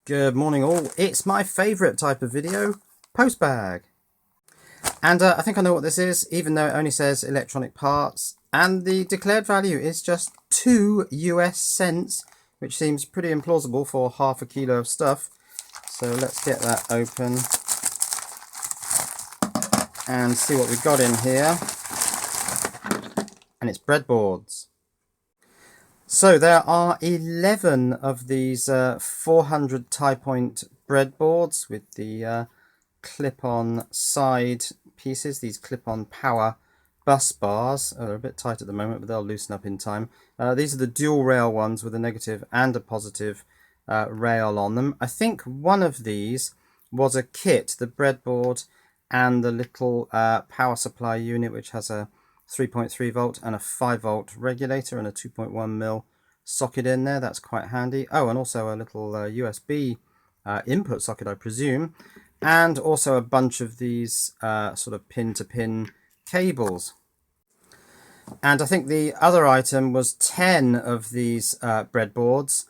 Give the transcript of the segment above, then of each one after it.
Good morning all, it's my favourite type of video, Postbag. And I think I know what this is, even though it only says electronic parts, and the declared value is just 2 US cents, which seems pretty implausible for half a kilo of stuff. So let's get that open and see what we've got in here. And it's breadboards. So there are 11 of these 400 tie point breadboards with the clip-on side pieces, these clip-on power bus bars. They're a bit tight at the moment, but they'll loosen up in time. These are the dual rail ones with a negative and a positive rail on them. I think one of these was a kit, the breadboard and the little power supply unit, which has a 3.3 volt and a 5 volt regulator and a 2.1 mil socket in there. That's quite handy. Oh, and also a little USB input socket, I presume, and also a bunch of these sort of pin to pin cables. And I think the other item was 10 of these breadboards,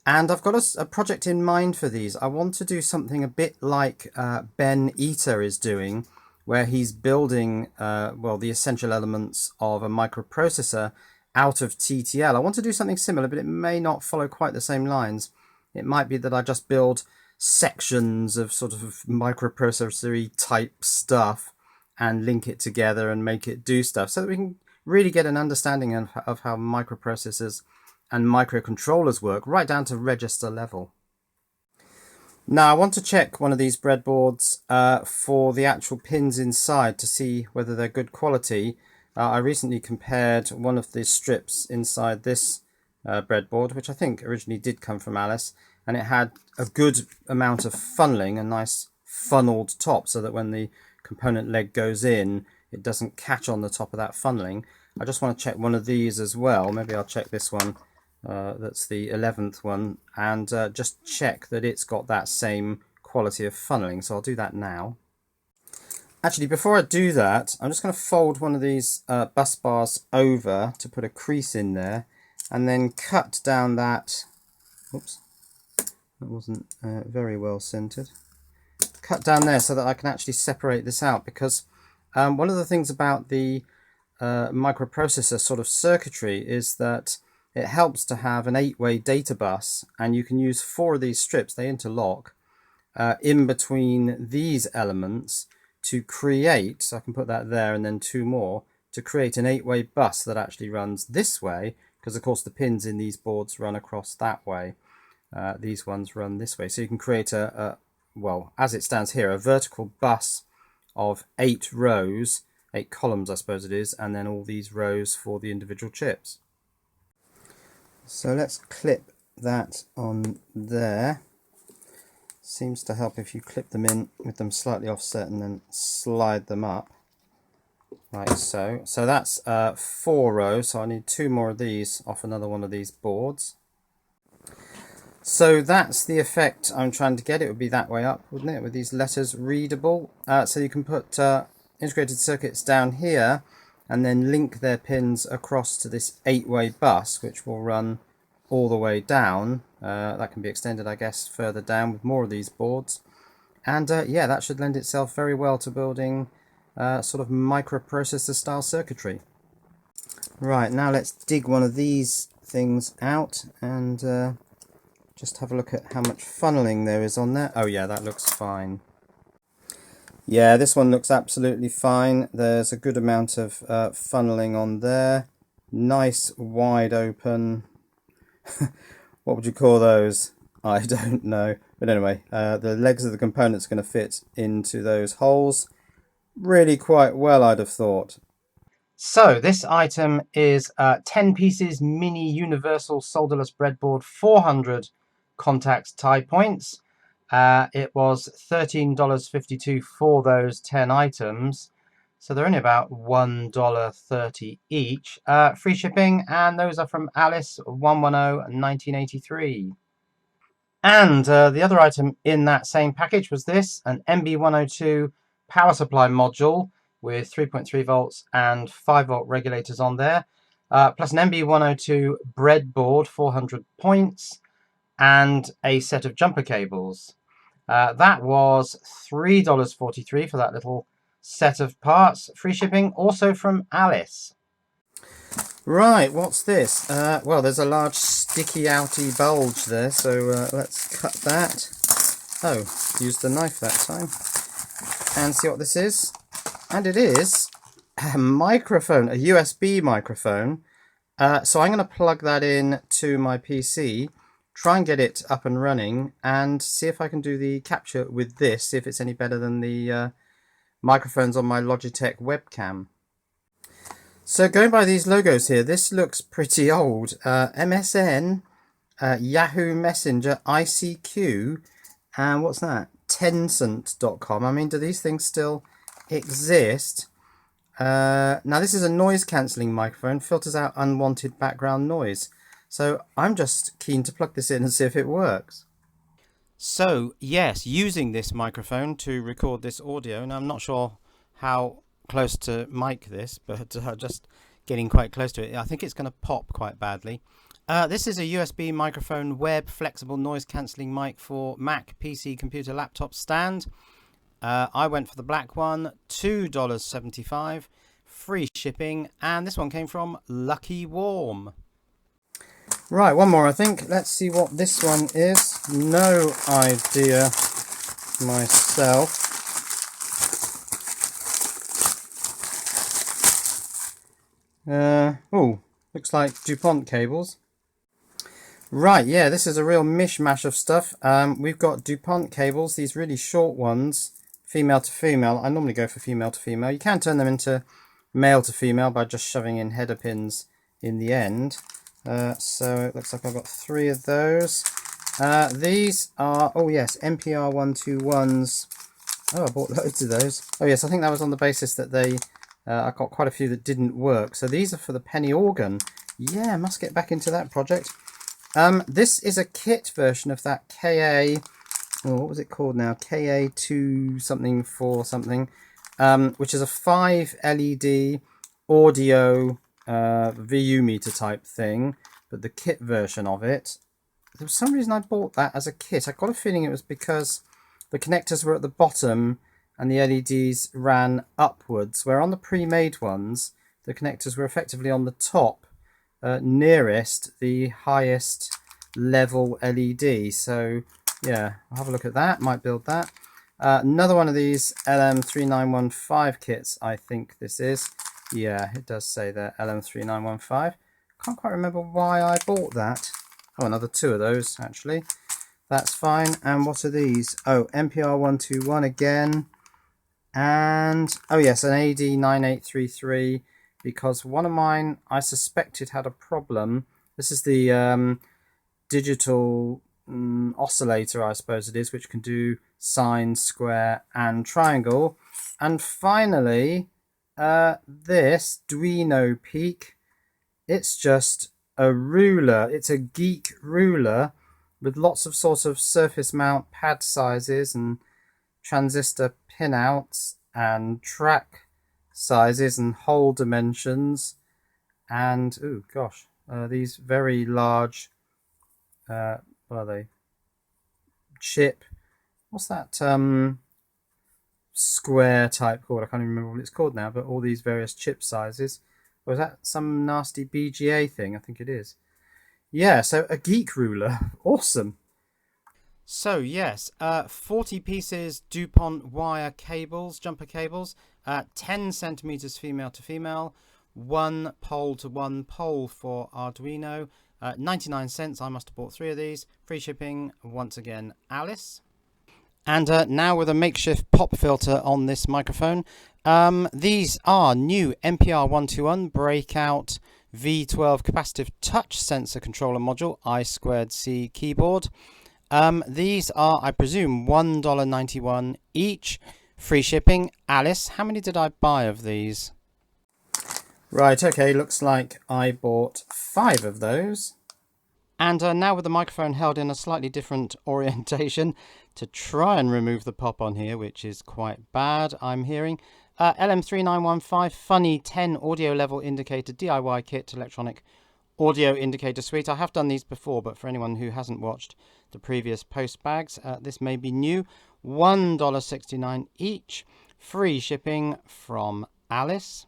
and I've got a project in mind for these. I want to do something a bit like Ben Eater is doing, where he's building well, the essential elements of a microprocessor out of TTL. I want to do something similar, but it may not follow quite the same lines. It might be that I just build sections of sort of microprocessor-y type stuff and link it together and make it do stuff, so that we can really get an understanding of how microprocessors and microcontrollers work, right down to register level. Now I want to check one of these breadboards for the actual pins inside to see whether they're good quality. I recently compared one of the strips inside this breadboard, which I think originally did come from Alice, and it had a good amount of funneling, a nice funneled top, so that when the component leg goes in, it doesn't catch on the top of that funneling. I just want to check one of these as well. Maybe I'll check this one. That's the 11th one, and just check that it's got that same quality of funneling. So I'll do that now. Actually, before I do that, I'm just going to fold one of these bus bars over to put a crease in there, and then cut down that, oops, that wasn't very well centered, cut down there so that I can actually separate this out, because one of the things about the microprocessor sort of circuitry is that it helps to have an 8-way data bus, and you can use 4 of these strips, they interlock, in between these elements to create, so I can put that there and then 2 more, to create an 8-way bus that actually runs this way, because of course the pins in these boards run across that way. These ones run this way. So you can create well, as it stands here, a vertical bus of 8 rows, 8 columns I suppose it is, and then all these rows for the individual chips. So let's clip that on there. Seems to help if you clip them in with them slightly offset and then slide them up like so. So that's 4 rows, so I need 2 more of these off another one of these boards. So that's the effect I'm trying to get. It would be that way up, wouldn't it, with these letters readable. So you can put integrated circuits down here and then link their pins across to this 8-way bus, which will run all the way down. That can be extended, I guess, further down with more of these boards. And yeah, that should lend itself very well to building sort of microprocessor style circuitry. Right, now let's dig one of these things out and just have a look at how much funneling there is on there. Oh yeah, that looks fine. Yeah, this one looks absolutely fine. There's a good amount of funneling on there. Nice wide open. What would you call those? I don't know. But anyway, the legs of the components are going to fit into those holes really quite well, I'd have thought. So this item is 10 pieces mini universal solderless breadboard, 400 contact tie points. It was $13.52 for those 10 items, so they're only about $1.30 each. Free shipping, and those are from Alice 110-1983. And the other item in that same package was this, an MB102 power supply module with 3.3 volts and 5 volt regulators on there, plus an MB102 breadboard, 400 points, and a set of jumper cables. That was $3.43 for that little set of parts. Free shipping also from Alice. Right, what's this? Well, there's a large sticky outy bulge there, so let's cut that. Oh, used the knife that time. And see what this is. And it is a microphone, a USB microphone. So I'm going to plug that in to my PC, try and get it up and running, and see if I can do the capture with this, see if it's any better than the microphones on my Logitech webcam. So going by these logos here, this looks pretty old. MSN, Yahoo Messenger, ICQ, and what's that? Tencent.com. I mean, do these things still exist? Now this is a noise cancelling microphone, filters out unwanted background noise. So I'm just keen to plug this in and see if it works. So yes, using this microphone to record this audio, and I'm not sure how close to mic this, but just getting quite close to it. I think it's going to pop quite badly. This is a USB microphone web flexible noise cancelling mic for Mac, PC, computer, laptop stand. I went for the black one, $2.75, free shipping, and this one came from Lucky Warm. Right, one more I think. Let's see what this one is. No idea myself. Oh, looks like Dupont cables. Right, yeah, this is a real mishmash of stuff. We've got Dupont cables, these really short ones, female to female. I normally go for female to female. You can turn them into male to female by just shoving in header pins in the end. So it looks like I've got 3 of those. These are, oh yes, NPR 121s. Oh, I bought loads of those. Oh yes, I think that was on the basis that they, I got quite a few that didn't work. So these are for the penny organ. Yeah, must get back into that project. This is a kit version of that KA, oh, what was it called now? KA2 something 4 something, which is a 5 LED audio VU meter type thing, but the kit version of it. There was some reason I bought that as a kit. I got a feeling it was because the connectors were at the bottom and the LEDs ran upwards, where on the pre-made ones, the connectors were effectively on the top, nearest the highest level LED. So yeah, I'll have a look at that, might build that. Another one of these LM3915 kits, I think this is. Yeah, it does say there, LM3915. Can't quite remember why I bought that. Oh, another 2 of those, actually. That's fine. And what are these? Oh, NPR 121 again. And, oh yes, an AD9833, because one of mine I suspected had a problem. This is the digital oscillator, I suppose it is, which can do sine, square, and triangle. And finally, this Arduino Peak, it's just a ruler. It's a geek ruler with lots of sort of surface mount pad sizes and transistor pinouts and track sizes and hole dimensions, and oh gosh, these very large what are they, chip, what's that square type called? I can't even remember what it's called now, but all these various chip sizes. Or is that some nasty BGA thing? I think it is. Yeah, so a geek ruler. Awesome. So yes, 40 pieces Dupont wire cables, jumper cables, 10 centimeters female to female, 1 pole to 1 pole for Arduino, 99 cents. I must have bought 3 of these. Free shipping, once again, Alice. And now with a makeshift pop filter on this microphone. These are new NPR 121 breakout V12 capacitive touch sensor controller module I2C keyboard. These are, I presume, $1.91 each. Free shipping. Alice, how many did I buy of these? Right, okay, looks like I bought 5 of those. And now with the microphone held in a slightly different orientation to try and remove the pop on here, which is quite bad, I'm hearing. LM3915 Funny 10 audio level indicator DIY kit electronic audio indicator suite. I have done these before, but for anyone who hasn't watched the previous Postbags, this may be new. $1.69 each, free shipping from Alice.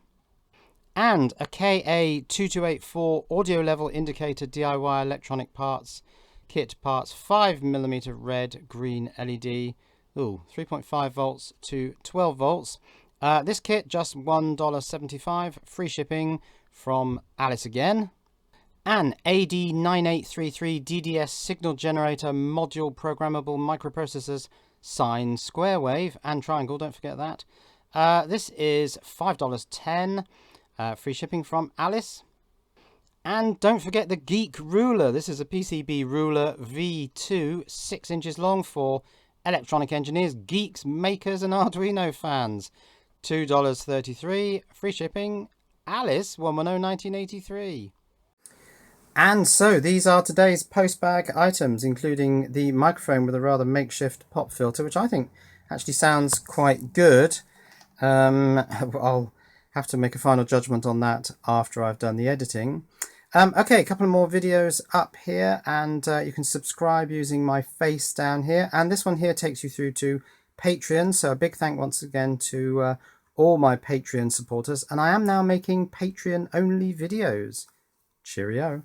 And a KA2284 audio level indicator DIY electronic parts kit parts, 5mm red green LED, 3.5 volts to 12 volts. This kit just $1.75, free shipping from Alice again. An AD9833 DDS signal generator module programmable microprocessors, sine, square wave and triangle, don't forget that. This is $5.10, free shipping from Alice. And don't forget the Geek ruler. This is a PCB ruler V2, 6 inches long for electronic engineers, geeks, makers and Arduino fans. $2.33, free shipping, Alice 110-1983. And so these are today's Postbag items, including the microphone with a rather makeshift pop filter, which I think actually sounds quite good. I'll have to make a final judgment on that after I've done the editing. Okay, a couple more videos up here, and you can subscribe using my face down here. And this one here takes you through to Patreon. So a big thank once again to all my Patreon supporters. And I am now making Patreon-only videos. Cheerio.